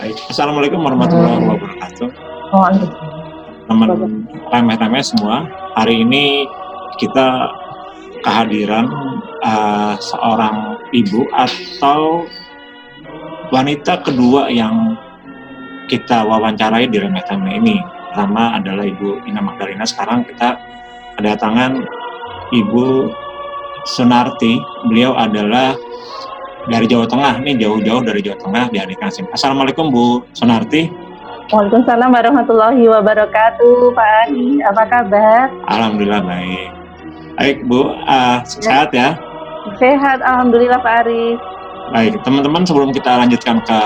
Baik. Assalamualaikum warahmatullahi wabarakatuh. Waalaikumsalam. Teman remeh-temeh semua, hari ini kita kehadiran seorang ibu atau wanita kedua yang kita wawancarai di remeh-temeh ini. Pertama adalah Ibu Ina Magdalena, sekarang kita kedatangan Ibu Sunarti. Beliau adalah dari Jawa Tengah, nih jauh-jauh dari Jawa Tengah dihadirkan sini. Assalamualaikum Bu Sunarti. Waalaikumsalam warahmatullahi wabarakatuh. Pak Ari, apa kabar? Alhamdulillah baik. Baik Bu, sehat ya? Sehat, alhamdulillah Pak Ari. Baik, teman-teman, sebelum kita lanjutkan ke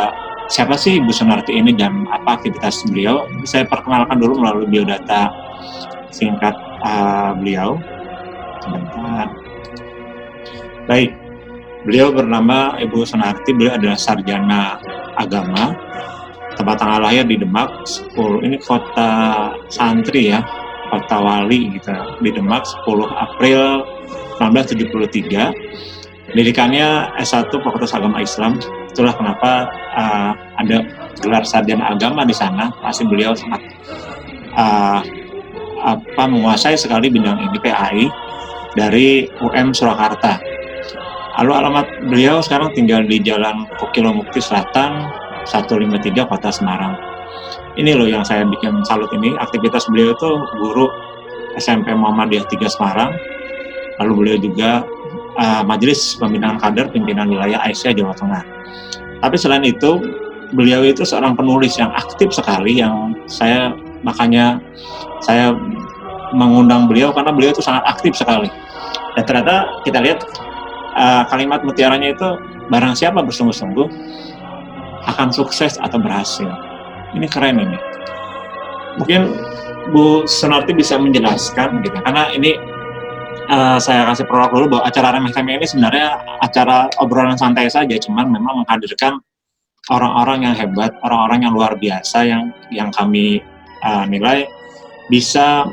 siapa sih Ibu Sunarti ini dan apa aktivitas beliau, saya perkenalkan dulu melalui biodata singkat beliau. Sebentar. Baik, beliau bernama Ibu Sunarti, beliau adalah sarjana agama, tempat tanggal lahir di Demak, 10, ini kota santri ya, kota wali gitu, di Demak 10 April 1973. Pendidikannya S1 Fakultas Agama Islam. Itulah kenapa ada gelar sarjana agama di sana. Pasti beliau sangat menguasai sekali bidang ini, PAI dari UM Surakarta. Lalu alamat beliau sekarang tinggal di Jalan Kokilo Mukti Selatan 153 Kota Semarang. Ini loh yang saya bikin salut ini. Aktivitas beliau itu guru SMP Muhammadiyah 3 Semarang. Lalu beliau juga Majelis Pembinaan Kader Pimpinan Wilayah Aisyah Jawa Tengah. Tapi selain itu, beliau itu seorang penulis yang aktif sekali, yang makanya saya mengundang beliau karena beliau itu sangat aktif sekali. Dan ternyata kita lihat kalimat mutiaranya itu, barang siapa bersungguh-sungguh akan sukses atau berhasil. Ini keren ini. Mungkin Bu Sunarti bisa menjelaskan gitu, karena ini saya kasih prolog dulu bahwa acara remeh-temeh ini sebenarnya acara obrolan santai saja, cuman memang menghadirkan orang-orang yang hebat, orang-orang yang luar biasa yang kami nilai bisa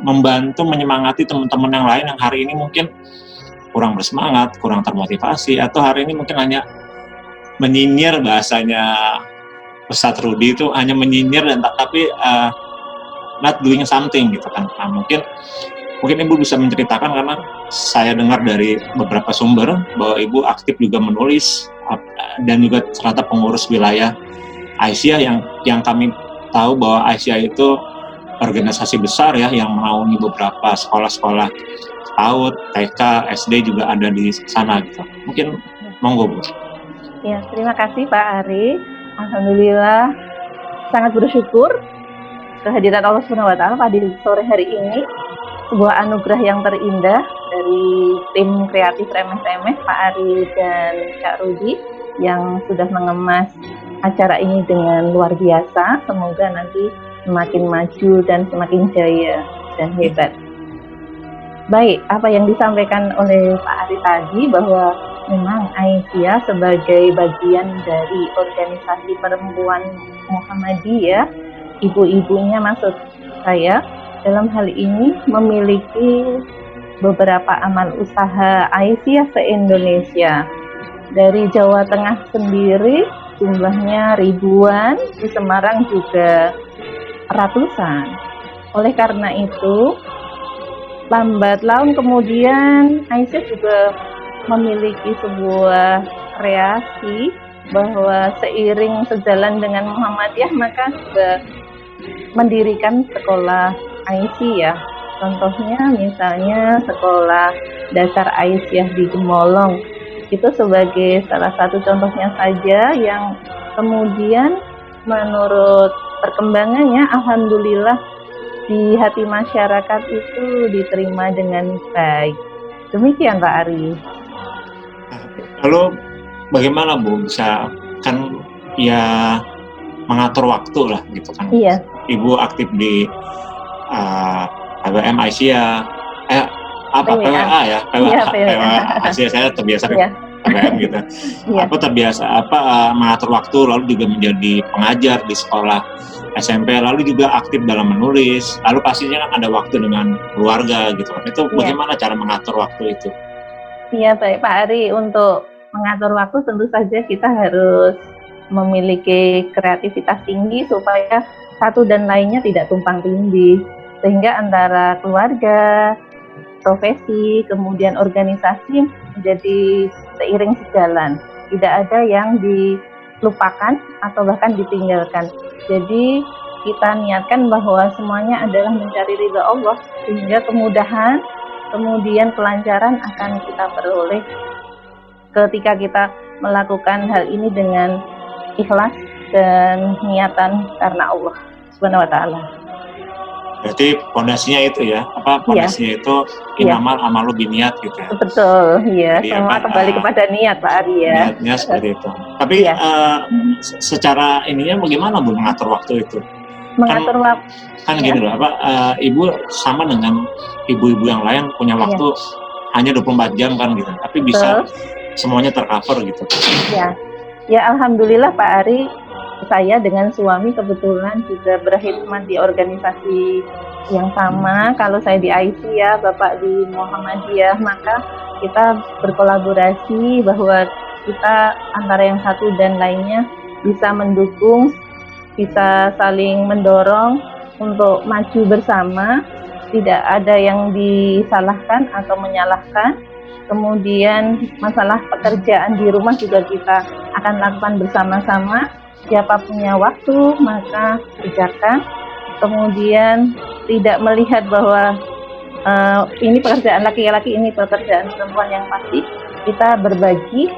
membantu menyemangati teman-teman yang lain yang hari ini mungkin kurang bersemangat, kurang termotivasi, atau hari ini mungkin hanya menyinyir, bahasanya Ustadz Rudi itu hanya menyinyir dan tapi not doing something gitu kan. Nah, mungkin Ibu bisa menceritakan, karena saya dengar dari beberapa sumber bahwa Ibu aktif juga menulis dan juga ternyata pengurus wilayah Aisyah yang kami tahu bahwa Aisyah itu organisasi besar ya yang menaungi beberapa sekolah-sekolah PAUD, TK, SD juga ada di sana gitu. Mungkin monggo Bu. Ya, terima kasih Pak Ari. Alhamdulillah sangat bersyukur kehadiran Allah Subhanahu wa taala pada sore hari ini. Sebuah anugerah yang terindah dari tim kreatif remeh-temeh Pak Ari dan Kak Rudi yang sudah mengemas acara ini dengan luar biasa. Semoga nanti semakin maju dan semakin jaya dan hebat. Baik, apa yang disampaikan oleh Pak Ari tadi bahwa memang Aisyah sebagai bagian dari organisasi perempuan Muhammadiyah, ibu-ibunya maksud saya, dalam hal ini memiliki beberapa amal usaha Aisyah se-Indonesia. Dari Jawa Tengah sendiri jumlahnya ribuan, di Semarang juga ratusan. Oleh karena itu, lambat laun kemudian Aisyah juga memiliki sebuah kreasi bahwa seiring sejalan dengan Muhammadiyah maka juga mendirikan sekolah Aisyah. Contohnya misalnya sekolah dasar Aisyah di Gemolong. Itu sebagai salah satu contohnya saja yang kemudian menurut perkembangannya alhamdulillah di hati masyarakat itu diterima dengan baik. Demikian Pak Ari. Lalu bagaimana Bu bisa kan ya mengatur waktu lah gitu kan? Iya. Ibu aktif di PWM Aisyah, PWA ya, PWA Aisyah, saya terbiasa PWM gitu. Apa terbiasa mengatur waktu, lalu juga menjadi pengajar di sekolah SMP, lalu juga aktif dalam menulis, lalu pastinya kan ada waktu dengan keluarga gitu kan. Itu bagaimana cara mengatur waktu itu? Iya baik Pak Ari, untuk mengatur waktu tentu saja kita harus memiliki kreativitas tinggi supaya satu dan lainnya tidak tumpang tindih, sehingga antara keluarga, profesi, kemudian organisasi menjadi seiring sejalan. Tidak ada yang dilupakan atau bahkan ditinggalkan. Jadi kita niatkan bahwa semuanya adalah mencari ridha Allah, sehingga kemudahan, kemudian kelancaran akan kita peroleh ketika kita melakukan hal ini dengan ikhlas dan niatan karena Allah Subhanahu wa taala. Berarti pondasinya itu ya, pondasinya itu inamal amalu biniat gitu ya. Betul, ya. Jadi semua kembali kepada niat, Pak Ari ya. Niatnya seperti itu. Tapi secara ininya bagaimana Bu mengatur waktu itu? Mengatur waktu kan gini loh, ibu sama dengan ibu-ibu yang lain punya waktu hanya 24 jam kan gitu. Tapi bisa semuanya tercover gitu. Ya alhamdulillah Pak Ari, saya dengan suami kebetulan juga berkhidmat di organisasi yang sama. Kalau saya di IC ya, Bapak di Muhammadiyah, maka kita berkolaborasi bahwa kita antara yang satu dan lainnya bisa mendukung, bisa saling mendorong untuk maju bersama, tidak ada yang disalahkan atau menyalahkan. Kemudian masalah pekerjaan di rumah juga kita akan lakukan bersama-sama. Siapa punya waktu maka kerjakan. Kemudian tidak melihat bahwa ini pekerjaan laki-laki, ini pekerjaan perempuan, yang pasti kita berbagi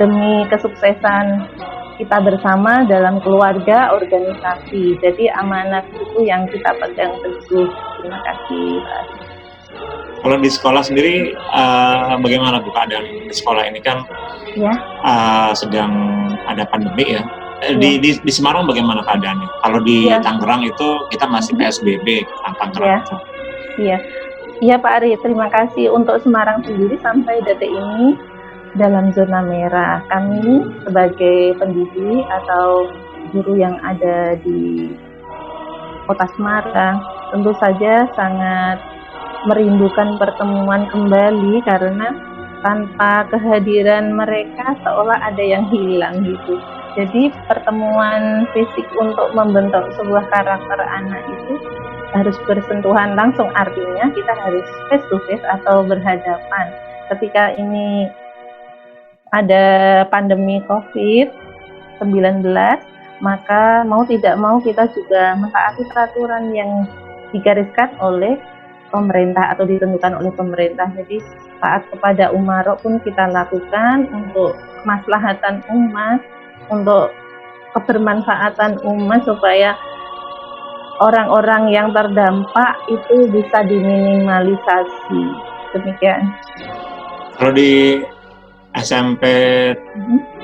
demi kesuksesan kita bersama dalam keluarga, organisasi. Jadi amanat itu yang kita pegang teguh. Terima kasih Pak. Kalau di sekolah sendiri bagaimana Bu keadaan di sekolah ini kan sedang ada pandemi ya. Di Semarang bagaimana keadaannya? Kalau di Tangerang itu kita masih PSBB Tangerang. Iya Pak Ari, terima kasih. Untuk Semarang sendiri sampai detik ini dalam zona merah. Kami sebagai pendidik atau guru yang ada di Kota Semarang tentu saja sangat merindukan pertemuan kembali, karena tanpa kehadiran mereka seolah ada yang hilang gitu. Jadi pertemuan fisik untuk membentuk sebuah karakter anak itu harus bersentuhan langsung, artinya kita harus face to face atau berhadapan. Ketika ini ada pandemi COVID-19, maka mau tidak mau kita juga mentaati peraturan yang digariskan oleh pemerintah atau ditentukan oleh pemerintah. Jadi taat kepada umaro pun kita lakukan untuk kemaslahatan umat, untuk kebermanfaatan umat, supaya orang-orang yang terdampak itu bisa diminimalisasi. Demikian. Kalau di SMP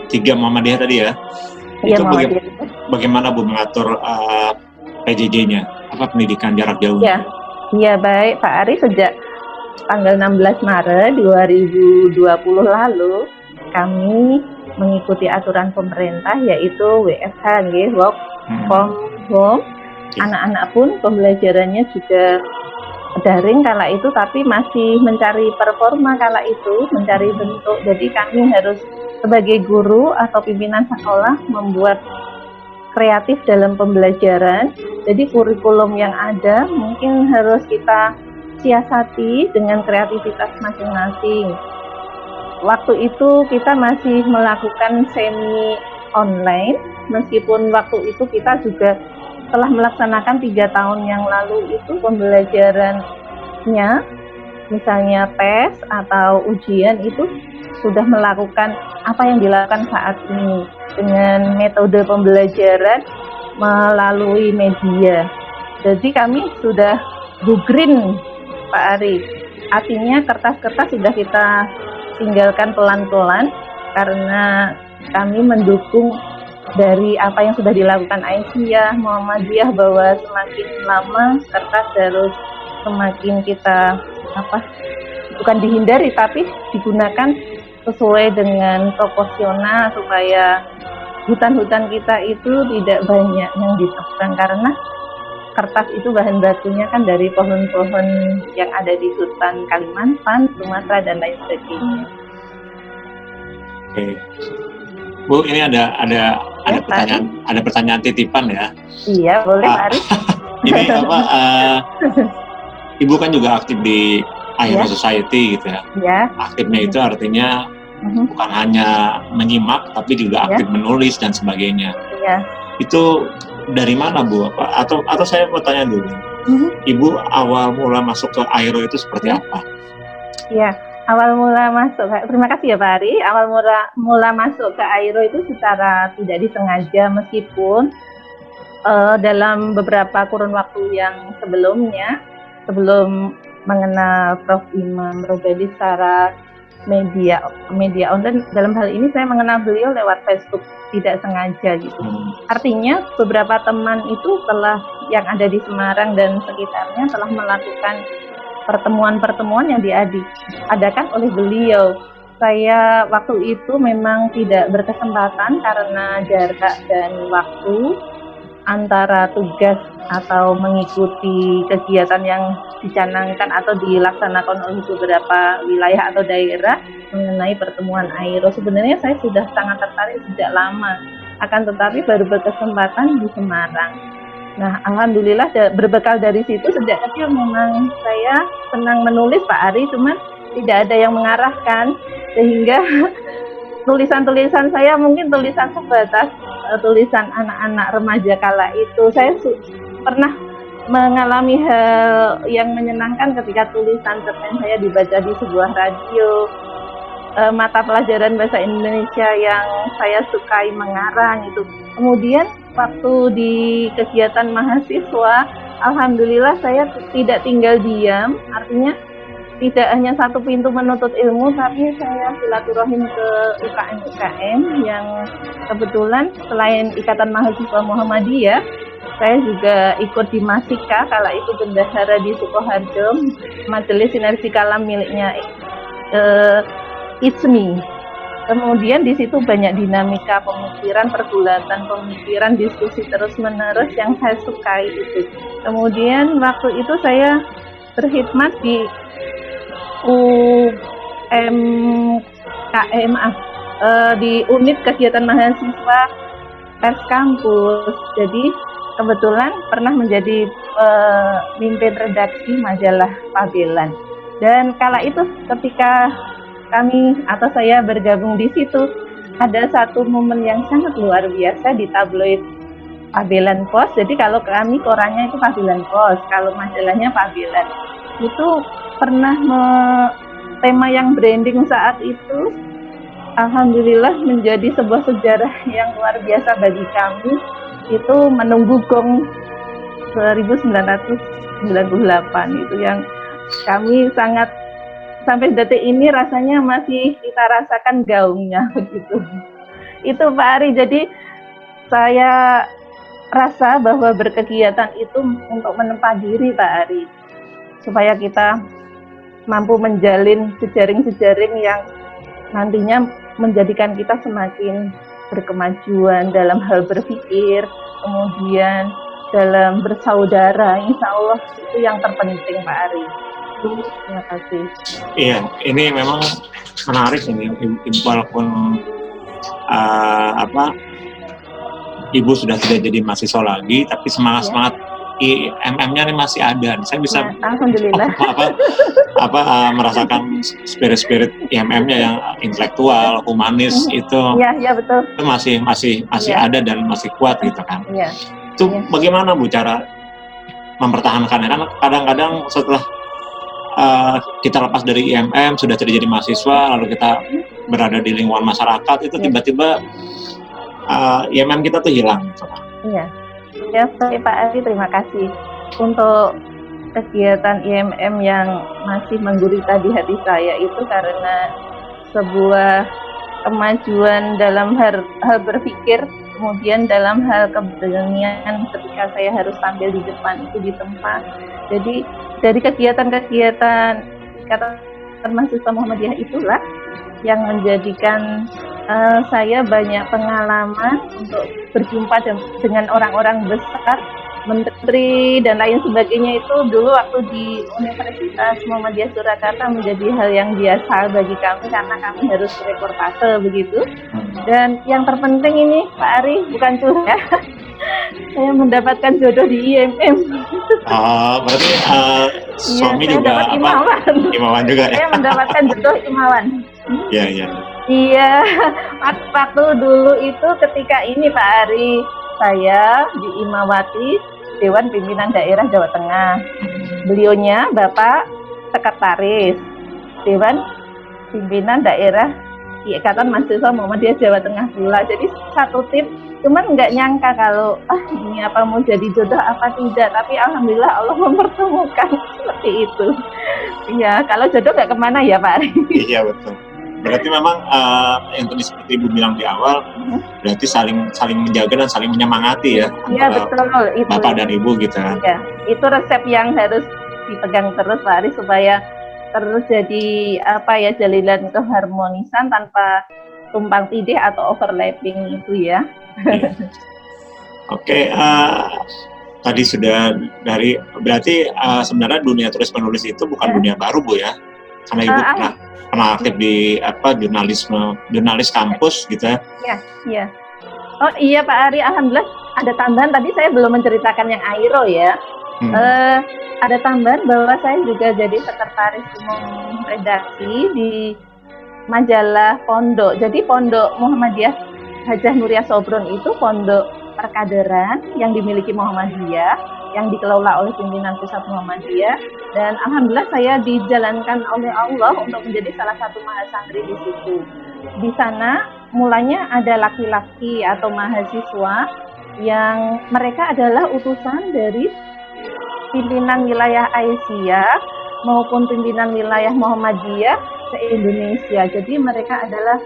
3 Muhammadiyah tadi ya, itu bagaimana Bu mengatur PJJ-nya, pendidikan jarak jauh? Iya baik Pak Ari, sejak tanggal 16 Maret 2020 lalu kami mengikuti aturan pemerintah, yaitu WFH, work from home. Anak-anak pun pembelajarannya juga daring kala itu, tapi masih mencari performa kala itu, mencari bentuk. Jadi kami harus sebagai guru atau pimpinan sekolah membuat kreatif dalam pembelajaran. Jadi kurikulum yang ada mungkin harus kita siasati dengan kreativitas masing-masing. Waktu itu kita masih melakukan semi online, meskipun waktu itu kita juga telah melaksanakan 3 tahun yang lalu itu pembelajarannya, misalnya tes atau ujian itu sudah melakukan apa yang dilakukan saat ini dengan metode pembelajaran melalui media. Jadi kami sudah go green Pak Ari, artinya kertas-kertas sudah kita tinggalkan pelan-pelan, karena kami mendukung dari apa yang sudah dilakukan Aisyah, Muhammadiyah, bahwa semakin lama kertas harus semakin kita bukan dihindari tapi digunakan sesuai dengan proporsional, supaya hutan-hutan kita itu tidak banyak yang ditebang, karena kertas itu bahan bakunya kan dari pohon-pohon yang ada di hutan Kalimantan, Sumatera, dan lain sebagainya. Oke. Bu, ini ada ada pertanyaan titipan ya. Iya, boleh Pak Ari. Ini Ibu kan juga aktif di Aero Society gitu ya. Iya. Aktifnya itu artinya bukan hanya menyimak tapi juga aktif menulis dan sebagainya. Iya. Itu dari mana Bu? Atau saya mau tanya dulu. Ibu awal mula masuk ke Aero itu seperti apa? Iya, awal mula masuk. Terima kasih ya Pak Ari. Awal mula masuk ke Aero itu secara tidak disengaja, meskipun dalam beberapa kurun waktu yang sebelumnya, sebelum mengenal Prof. Imam Robeli secara media online, dalam hal ini saya mengenal beliau lewat Facebook tidak sengaja gitu. Artinya beberapa teman itu yang ada di Semarang dan sekitarnya telah melakukan pertemuan-pertemuan yang diadakan oleh beliau. Saya waktu itu memang tidak berkesempatan karena jarak dan waktu antara tugas atau mengikuti kegiatan yang dicanangkan atau dilaksanakan oleh beberapa wilayah atau daerah mengenai pertemuan Aero. Sebenarnya saya sudah sangat tertarik sejak lama, akan tetapi baru berkesempatan di Semarang. Nah, alhamdulillah berbekal dari situ sejak kecil memang saya senang menulis Pak Ari, cuman tidak ada yang mengarahkan sehingga tulisan-tulisan saya mungkin tulisan sebatas tulisan anak-anak remaja kala itu. Saya pernah mengalami hal yang menyenangkan ketika tulisan cerpen saya dibaca di sebuah radio, mata pelajaran bahasa Indonesia yang saya sukai mengarang itu. Kemudian waktu di kegiatan mahasiswa, alhamdulillah saya tidak tinggal diam, artinya tidak hanya satu pintu menuntut ilmu, tapi saya silaturahim ke UKM yang kebetulan selain Ikatan Mahasiswa Muhammadiyah, saya juga ikut di Masika, kala itu bendahara di Sukoharjo, Majelis Sinergi Kalam miliknya ISMI. Kemudian di situ banyak dinamika pemikiran, pergulatan pemikiran, diskusi terus-menerus yang saya sukai itu. Kemudian waktu itu saya berkhidmat di di unit kegiatan mahasiswa pers kampus. Jadi kebetulan pernah menjadi pemimpin redaksi majalah Pabelan. Dan kala itu ketika kami atau saya bergabung di situ, ada satu momen yang sangat luar biasa di tabloid Pabelan Post. Jadi kalau kami korannya itu Pabelan Post, kalau majalahnya Pabelan. Itu pernah tema yang branding saat itu alhamdulillah menjadi sebuah sejarah yang luar biasa bagi kami. Itu menunggu gong 1998 itu yang kami sangat sampai detik ini rasanya masih kita rasakan gaungnya begitu. Itu Pak Ari. Jadi saya rasa bahwa berkegiatan itu untuk menempa diri Pak Ari, supaya kita mampu menjalin jejaring-jejaring yang nantinya menjadikan kita semakin berkemajuan dalam hal berpikir, kemudian dalam bersaudara. Insya Allah itu yang terpenting Pak Ari. Terima kasih. Iya, ini memang menarik ini. Walaupun Ibu sudah tidak jadi mahasiswa lagi, tapi semangat IMM-nya ini masih ada. Saya bisa alhamdulillah merasakan spirit IMM-nya yang intelektual, humanis itu. Iya betul. Itu masih ada dan masih kuat gitu kan. Iya. Itu bagaimana Bu cara mempertahankannya? Karena kadang-kadang setelah kita lepas dari IMM, sudah tidak jadi mahasiswa, lalu kita berada di lingkungan masyarakat, itu tiba-tiba IMM kita tuh hilang. Iya. Ya, Pak Ari, terima kasih untuk kegiatan IMM yang masih menggurita di hati saya itu karena sebuah kemajuan dalam hal berpikir, kemudian dalam hal keberanian ketika saya harus tampil di depan itu di tempat. Jadi dari kegiatan-kegiatan mahasiswa Muhammadiyah itulah yang menjadikan saya banyak pengalaman untuk berjumpa dengan orang-orang besar menteri dan lain sebagainya itu dulu waktu di Universitas Muhammadiyah Surakarta menjadi hal yang biasa bagi kami karena kami harus reportase begitu. Dan yang terpenting ini Pak Ari, bukan curhat, saya mendapatkan jodoh di IMM. Berarti suami saya juga dapat imawan. Imawan juga ya? Saya mendapatkan jodoh imawan. Iya. Iya, waktu dulu itu ketika ini Pak Ari, saya di Imawati, Dewan Pimpinan Daerah Jawa Tengah. Beliaunya Bapak Sekretaris Dewan Pimpinan Daerah Ikatan Mahasiswa Muhammadiyah Jawa Tengah pula. Jadi satu tim, cuman nggak nyangka kalau ini apa mau jadi jodoh apa tidak. Tapi alhamdulillah Allah mempertemukan seperti itu. Iya, kalau jodoh nggak kemana ya Pak Ari? Iya betul. Berarti memang yang tadi seperti Ibu bilang di awal, berarti saling menjaga dan saling menyemangati ya antara betul, itu, Bapak dan Ibu gitu kan. Ya, itu resep yang harus dipegang terus Pak Ari supaya terus jadi jalinan keharmonisan tanpa tumpang tindih atau overlapping itu ya. Oke, tadi sudah berarti sebenarnya dunia tulis menulis itu bukan dunia baru Bu ya, karena Ibu pernah aktif di jurnalis kampus gitu ya. Iya. Oh iya Pak Ari, alhamdulillah ada tambahan tadi saya belum menceritakan yang Airo ya. Ada tambahan bahwa saya juga jadi sekretaris umum redaksi di majalah Pondok. Jadi Pondok Muhammadiyah Hajah Nuriyah Sobron itu pondok perkaderan yang dimiliki Muhammadiyah, yang dikelola oleh pimpinan pusat Muhammadiyah, dan alhamdulillah saya dijalankan oleh Allah untuk menjadi salah satu mahasantri di situ. Di sana mulanya ada laki-laki atau mahasiswa yang mereka adalah utusan dari pimpinan wilayah Aisyah maupun pimpinan wilayah Muhammadiyah se-Indonesia. Jadi mereka adalah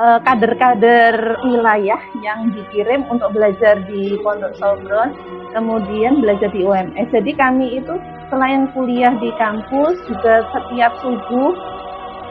kader-kader wilayah yang dikirim untuk belajar di Pondok Sobron, kemudian belajar di UMS. Jadi kami itu selain kuliah di kampus juga setiap subuh,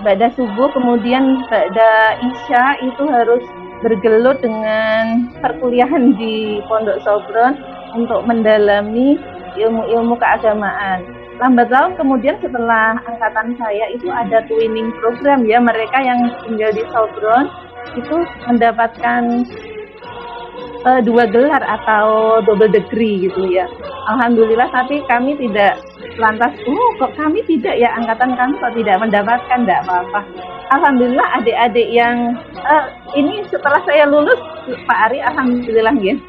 ba'da subuh kemudian ba'da isya itu harus bergelut dengan perkuliahan di Pondok Sobron untuk mendalami ilmu-ilmu keagamaan. Lambat laun kemudian setelah angkatan saya itu ada twinning program ya, mereka yang tinggal di Sobron itu mendapatkan 2 gelar atau double degree gitu ya. Alhamdulillah, tapi kami tidak lantas, kok kami tidak ya, angkatan kami kok tidak mendapatkan, tidak apa-apa. Alhamdulillah adik-adik yang ini setelah saya lulus Pak Ari, alhamdulillah ya.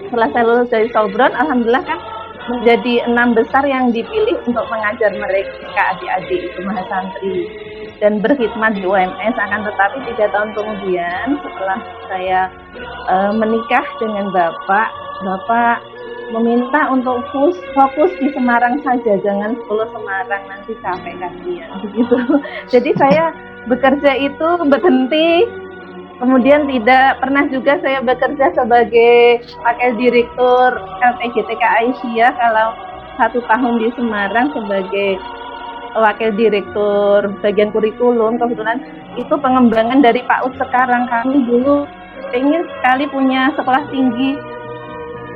Setelah saya lulus dari Sobron, alhamdulillah kan menjadi 6 besar yang dipilih untuk mengajar mereka adik-adik itu mahasantri dan berkhidmat di UMS. Akan tetapi 3 tahun kemudian setelah saya menikah dengan Bapak meminta untuk fokus di Semarang saja, jangan 10 Semarang, nanti capek kasihan begitu. Jadi saya bekerja itu berhenti. Kemudian tidak pernah juga saya bekerja sebagai wakil direktur LPGTK Aisyah kalau 1 tahun di Semarang sebagai wakil direktur bagian kurikulum. Kebetulan itu pengembangan dari Pak Ud sekarang. Kami dulu ingin sekali punya sekolah tinggi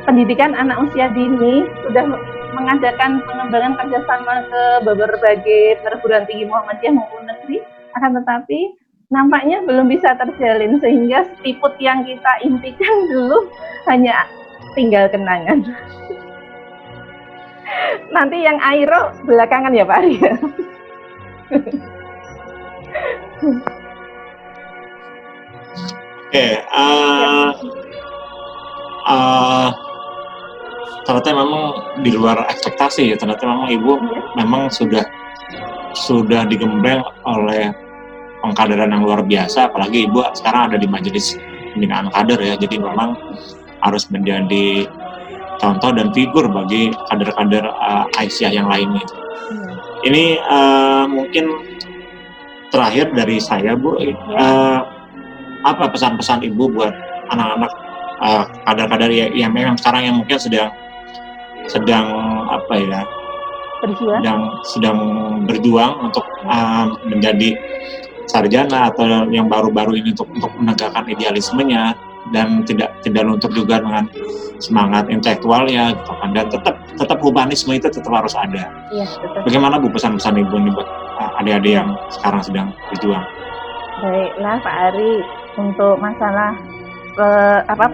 pendidikan anak usia dini, sudah mengadakan pengembangan kerjasama ke berbagai perguruan tinggi Muhammadiyah maupun negeri, akan tetapi nampaknya belum bisa terjalin, sehingga stiput yang kita impikan dulu hanya tinggal kenangan. Nanti yang Airo belakangan ya Pak Arya. Oke, ternyata memang di luar ekspektasi ya, ternyata memang Ibu memang sudah digembleng oleh pengkaderan yang luar biasa, apalagi Ibu sekarang ada di majelis pembinaan kader ya, jadi memang harus menjadi contoh dan figur bagi kader-kader Aisyah yang lainnya. Ini mungkin terakhir dari saya Bu, apa pesan-pesan Ibu buat anak-anak kader-kader yang memang sekarang yang mungkin sedang apa ya, sedang berjuang untuk menjadi sarjana atau yang baru-baru ini untuk menegakkan idealismenya, dan tidak luntur juga dengan semangat intelektualnya gitu kan, dan tetap humanisme itu tetap harus ada. Iya, betul. Bagaimana Bu pesan-pesan Ibu nih buat adik-adik yang sekarang sedang berjuang? Baiklah Pak Ari, untuk masalah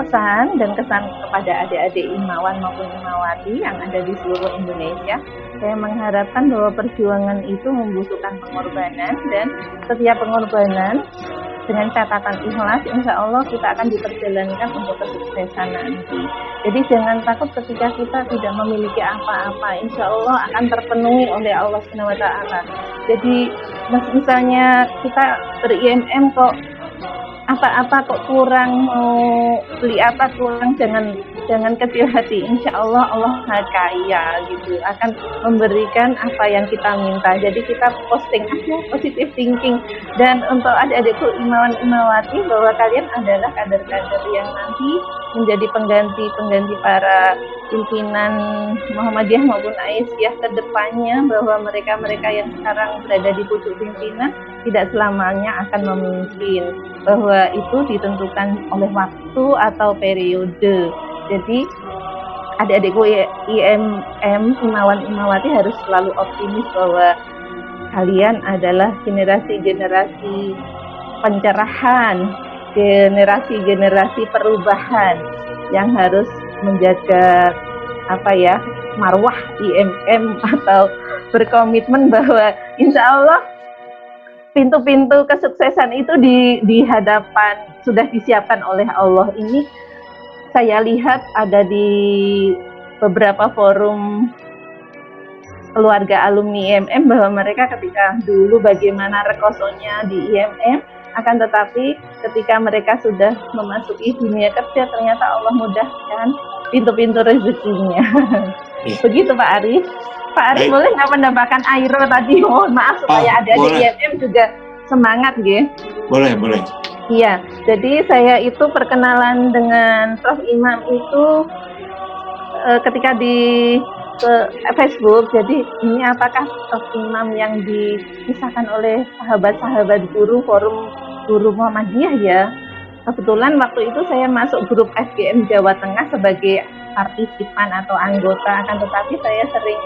pesan dan kesan kepada adik-adik Imawan maupun Imawati yang ada di seluruh Indonesia, saya mengharapkan bahwa perjuangan itu membutuhkan pengorbanan, dan setiap pengorbanan dengan catatan ikhlas, insya Allah kita akan diperjalankan untuk kesuksesan nanti. Jadi jangan takut ketika kita tidak memiliki apa-apa, insya Allah akan terpenuhi oleh Allah SWT. Jadi misalnya kita ber-IMM kok apa-apa kok kurang, mau beli apa kurang, jangan kecil hati. Insya Allah Allah Maha Kaya gitu, akan memberikan apa yang kita minta. Jadi kita posting aja positive thinking. Dan untuk adik-adikku Imawan Imawati, bahwa kalian adalah kader-kader yang nanti menjadi pengganti para pimpinan Muhammadiyah maupun Aisyah ke depannya, bahwa mereka-mereka yang sekarang berada di pucuk pimpinan tidak selamanya akan memimpin, bahwa itu ditentukan oleh waktu atau periode. Jadi adik-adikku IMM Imawan Imawati harus selalu optimis bahwa kalian adalah generasi-generasi pencerahan, generasi-generasi perubahan yang harus menjaga marwah IMM, atau berkomitmen bahwa insya Allah pintu-pintu kesuksesan itu di hadapan sudah disiapkan oleh Allah. Ini saya lihat ada di beberapa forum keluarga alumni IMM, bahwa mereka ketika dulu bagaimana rekosonya di IMM, akan tetapi ketika mereka sudah memasuki dunia kerja, ternyata Allah mudahkan pintu-pintu rezekinya. Begitu Pak Arif. Pak Arif boleh nggak menambahkan Airo tadi? Mohon maaf supaya adik-adik IMM juga semangat, gitu. Boleh. Iya, jadi saya itu perkenalan dengan Prof. Imam itu ketika di Facebook. Jadi ini apakah Prof. Imam yang dipisahkan oleh sahabat-sahabat guru forum guru Muhammadiyah ya? Kebetulan waktu itu saya masuk grup FGM Jawa Tengah sebagai partisipan atau anggota, akan tetapi saya sering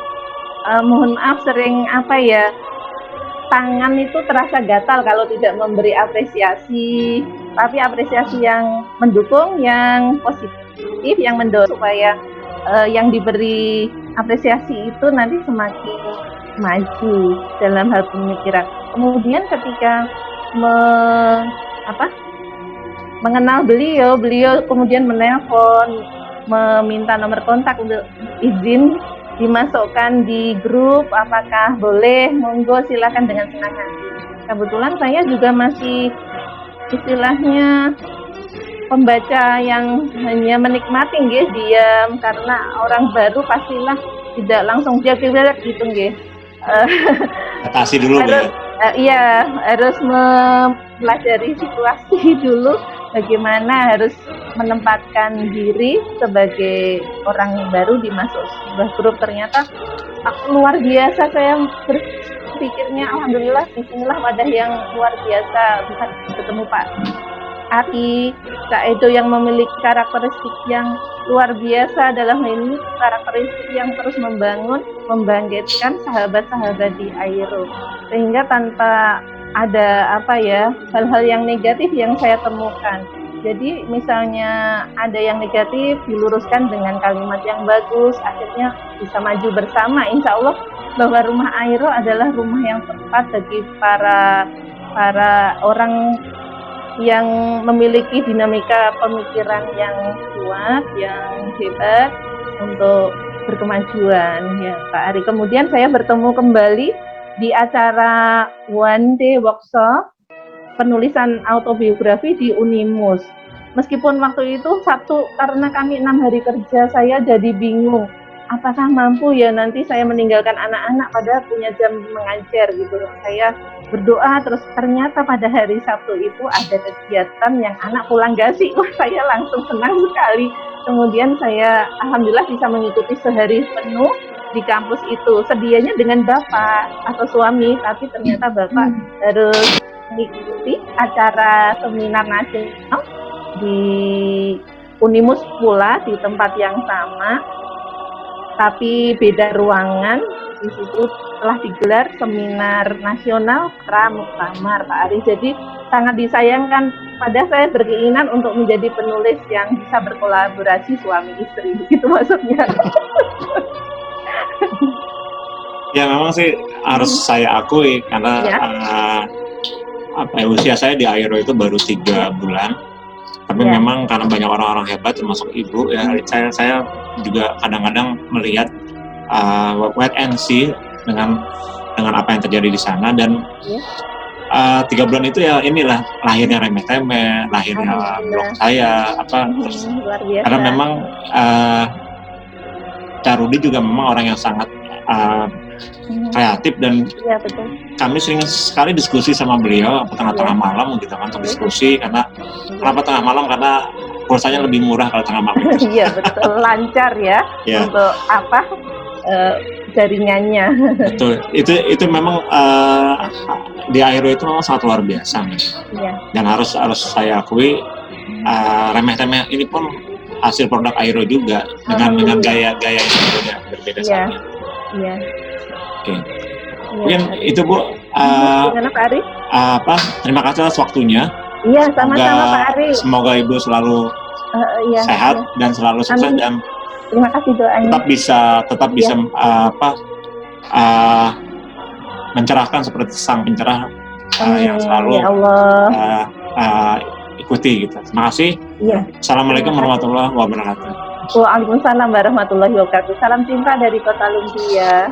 tangan itu terasa gatal kalau tidak memberi apresiasi, tapi apresiasi yang mendukung, yang positif, yang mendorong supaya yang diberi apresiasi itu nanti semakin maju dalam hal pemikiran. Kemudian ketika mengenal beliau kemudian menelpon, meminta nomor kontak untuk izin dimasukkan di grup, apakah boleh? Monggo, silakan dengan senang hati. Kebetulan saya juga masih istilahnya pembaca yang hanya menikmati nggih, diam, karena orang baru pastilah tidak langsung jawab gitu nggih. Atasi dulu harus, harus mempelajari situasi dulu, bagaimana harus menempatkan diri sebagai orang baru dimasuk sebuah grup. Ternyata luar biasa, saya berpikirnya alhamdulillah disinilah wadah yang luar biasa, bisa ketemu Pak Ari, Kak Edo yang memiliki karakteristik yang luar biasa dalam ini, karakteristik yang terus membangun, membangkitkan sahabat-sahabat di Airo, sehingga tanpa ada hal-hal yang negatif yang saya temukan. Jadi misalnya ada yang negatif diluruskan dengan kalimat yang bagus, akhirnya bisa maju bersama. Insya Allah bahwa rumah Airo adalah rumah yang tepat bagi para orang yang memiliki dinamika pemikiran yang kuat, yang hebat untuk berkemajuan ya Pak Ari. Kemudian saya bertemu kembali di acara One Day Workshop penulisan autobiografi di Unimus. Meskipun waktu itu Sabtu, karena kami 6 hari kerja, saya jadi bingung apakah mampu ya nanti saya meninggalkan anak-anak padahal punya jam mengajar gitu. Saya berdoa, terus ternyata pada hari Sabtu itu ada kegiatan yang anak pulang gasi. Wah, saya langsung senang sekali. Kemudian saya alhamdulillah bisa mengikuti sehari penuh di kampus itu. Sedianya dengan bapak atau suami, tapi ternyata bapak harus mengikuti acara seminar nasional di Unimus pula, di tempat yang sama, tapi beda ruangan. Di situ telah digelar seminar nasional Pramuktamar, Pak Ari. Jadi sangat disayangkan, pada saya berkeinginan untuk menjadi penulis yang bisa berkolaborasi suami istri, gitu maksudnya. Ya memang sih harus saya akui karena Ya. usia saya di Aero itu baru 3 bulan. Tapi Ya. memang karena banyak orang-orang hebat termasuk ibu ya, saya juga kadang-kadang melihat wait and see dengan apa yang terjadi di sana, dan 3 bulan itu ya inilah lahirnya remeh-temeh, lahirnya blog saya terus, Luar biasa. karena memang Kak Rudi juga memang orang yang sangat kreatif, dan Iya, betul. kami sering sekali diskusi sama beliau tengah-tengah malam gitu kan, untuk diskusi. Kenapa tengah malam? Karena pulsanya lebih murah kalau tengah malam. Iya, betul, lancar ya Ya. untuk jaringannya. Betul, itu memang di Aero itu memang sangat luar biasa, Iya. dan harus saya akui remeh-temeh ini pun hasil produk Aero juga dengan gaya-gaya yang berbeda Iya. saja. Iya. Oke. Iya. Mungkin itu Bu. Gimana Pak Ari? Terima kasih atas waktunya. Iya, sama-sama Pak Ari. Semoga Ibu selalu Iya, sehat iya. dan selalu sukses. Amin. Dan Terima kasih doanya. tetap bisa mencerahkan seperti sang pencerah yang selalu Ya Allah. ikuti gitu. Terima kasih. Iya. Assalamualaikum Terima kasih. warahmatullahi wabarakatuh. Waalaikumsalam warahmatullahi wabarakatuh. Salam cinta dari Kota Lumpia.